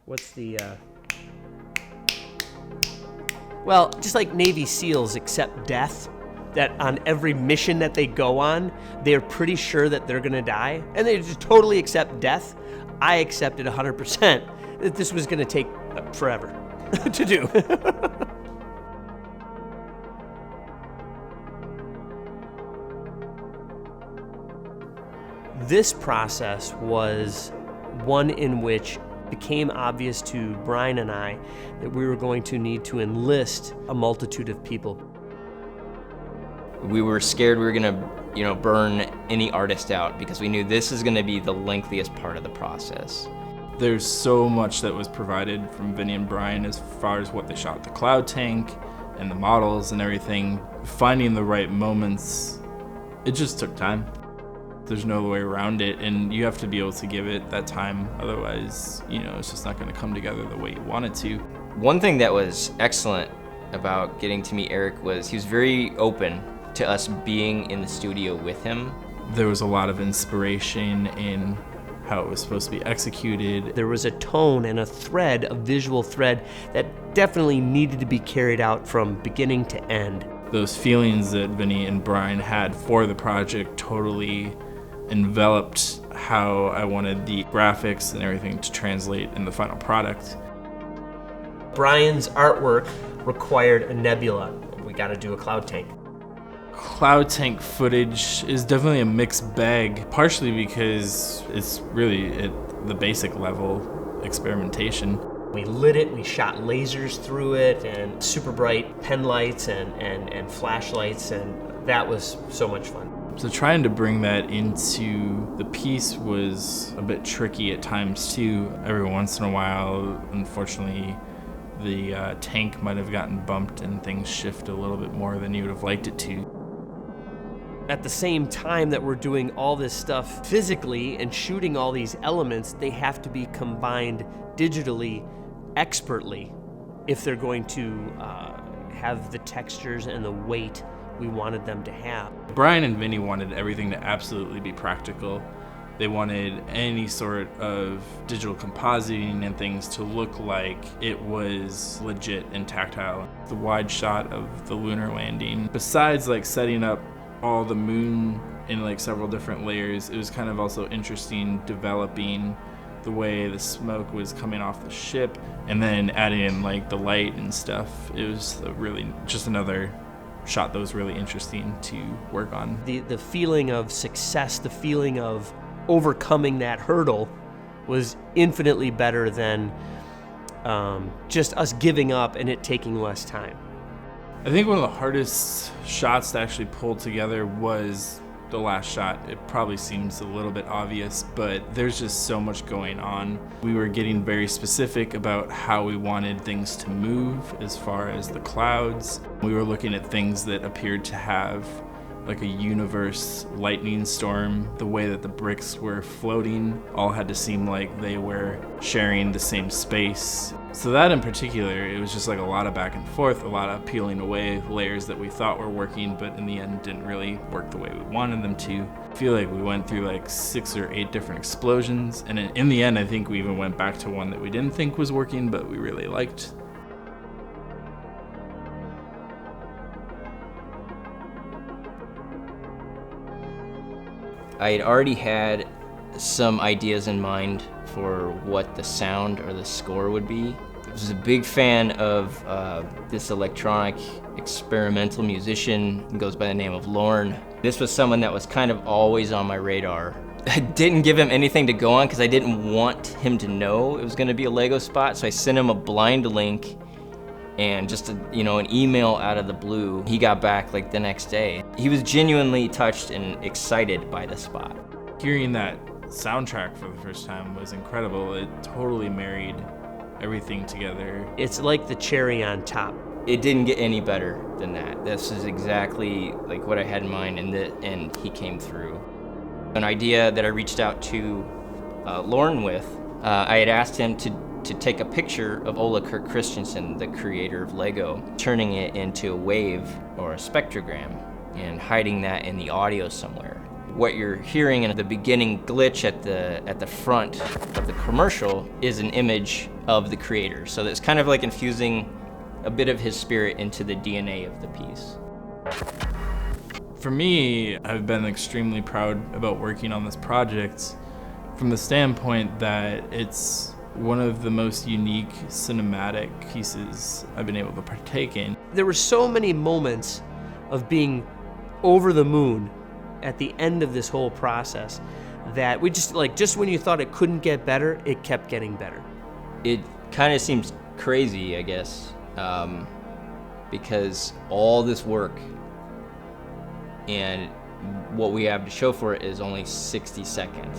what's the, well, just like Navy SEALs accept death, that on every mission that they go on, they're pretty sure that they're gonna die, and they just totally accept death. I accepted 100% that this was gonna take forever to do. This process was one in which it became obvious to Brian and I that we were going to need to enlist a multitude of people. We were scared we were gonna, burn any artist out because we knew this is gonna be the lengthiest part of the process. There's so much that was provided from Vinny and Brian as far as what they shot the cloud tank and the models and everything. Finding the right moments, it just took time. There's no way around it, and you have to be able to give it that time, otherwise, it's just not gonna come together the way you want it to. One thing that was excellent about getting to meet Eric was he was very open to us being in the studio with him. There was a lot of inspiration in how it was supposed to be executed. There was a tone and a thread, a visual thread, that definitely needed to be carried out from beginning to end. Those feelings that Vinny and Brian had for the project totally enveloped how I wanted the graphics and everything to translate in the final product. Brian's artwork required a nebula. We got to do a cloud tank. Cloud tank footage is definitely a mixed bag, partially because it's really at the basic level experimentation. We lit it, we shot lasers through it, and super bright pen lights and flashlights, and that was so much fun. So trying to bring that into the piece was a bit tricky at times too. Every once in a while, unfortunately, the tank might have gotten bumped and things shift a little bit more than you would have liked it to. At the same time that we're doing all this stuff physically and shooting all these elements, they have to be combined digitally, expertly, if they're going to have the textures and the weight we wanted them to have. Brian and Vinny wanted everything to absolutely be practical. They wanted any sort of digital compositing and things to look like it was legit and tactile. The wide shot of the lunar landing, besides setting up all the moon in several different layers, it was kind of also interesting developing the way the smoke was coming off the ship and then adding in the light and stuff. It was really just another shot that was really interesting to work on. The feeling of success, the feeling of overcoming that hurdle was infinitely better than just us giving up and it taking less time. I think one of the hardest shots to actually pull together was the last shot. It probably seems a little bit obvious, but there's just so much going on. We were getting very specific about how we wanted things to move as far as the clouds. We were looking at things that appeared to have a universe lightning storm. The way that the bricks were floating all had to seem like they were sharing the same space. So that in particular, it was just a lot of back and forth, a lot of peeling away layers that we thought were working, but in the end didn't really work the way we wanted them to. I feel like we went through 6 or 8 different explosions, and in the end I think we even went back to one that we didn't think was working, but we really liked. I had already had some ideas in mind for what the sound or the score would be. I was a big fan of this electronic experimental musician who goes by the name of LORN. This was someone that was kind of always on my radar. I didn't give him anything to go on because I didn't want him to know it was going to be a Lego spot, so I sent him a blind link and just an email out of the blue. He got back the next day. He was genuinely touched and excited by the spot. Hearing that soundtrack for the first time was incredible. It totally married everything together. It's like the cherry on top. It didn't get any better than that. This is exactly what I had in mind, and he came through. An idea that I reached out to LORN with, I had asked him to take a picture of Ole Kirk Christensen, the creator of Lego, turning it into a wave or a spectrogram and hiding that in the audio somewhere. What you're hearing in the beginning glitch at the front of the commercial is an image of the creator. So it's kind of like infusing a bit of his spirit into the DNA of the piece. For me, I've been extremely proud about working on this project from the standpoint that it's one of the most unique cinematic pieces I've been able to partake in. There were so many moments of being over the moon at the end of this whole process that we just when you thought it couldn't get better, it kept getting better. It kind of seems crazy, I guess, because all this work and what we have to show for it is only 60 seconds.